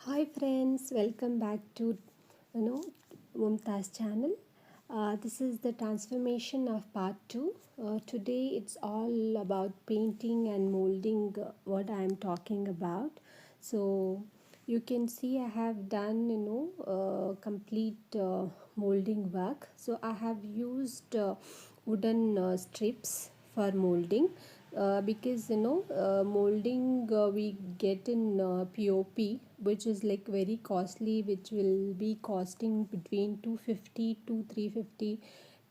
Hi friends, welcome back to Mumtaz channel. This is the transformation of part 2. Today it's all about painting and molding, what I am talking about. So you can see I have done complete molding work. So I have used wooden strips for molding, because molding we get in POP, which is like very costly, which will be costing between 250 to 350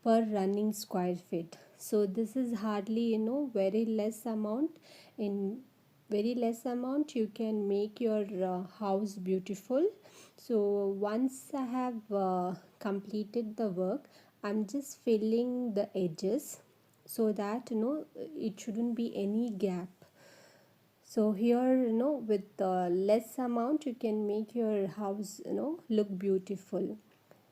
per running square feet. So this is hardly very less amount. In very less amount you can make your house beautiful. So once I have completed the work, I'm just filling the edges so that it shouldn't be any gap. So here with less amount you can make your house look beautiful.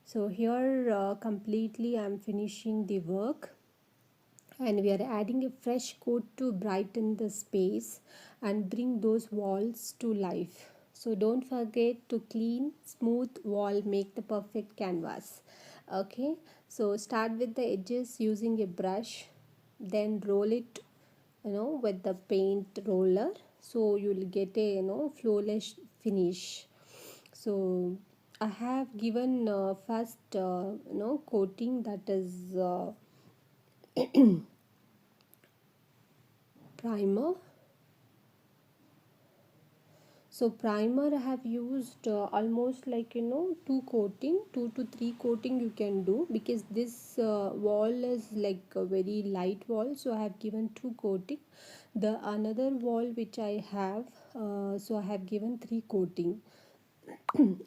So here completely I'm finishing the work, and we are adding a fresh coat to brighten the space and bring those walls to life. So don't forget to clean smooth wall make the perfect canvas. Okay, so start with the edges using a brush, then roll it with the paint roller, so you'll get a flawless finish. So I have given first coating, that is primer. So primer I have used almost like two coating, 2 to 3 coating you can do, because this wall is like a very light wall, so I have given 2 coating. The another wall which I have, so I have given 3 coating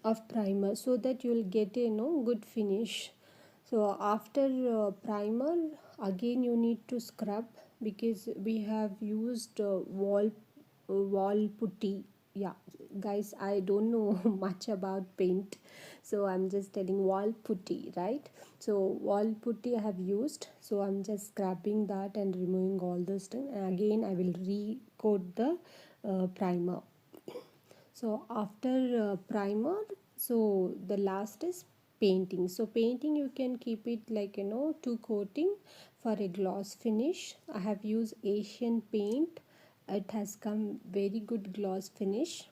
of primer, so that you will get a good finish. So after primer, again you need to scrub, because we have used wall putty. Yeah guys, I don't know much about paint, so I'm just telling wall putty, right? So wall putty I have used, so I'm just scrubbing that and removing all the stuff, and again I will re-coat the primer. So after primer, so the last is painting. So painting you can keep it like 2 coating for a gloss finish. I have used Asian paint. It has come very good gloss finish.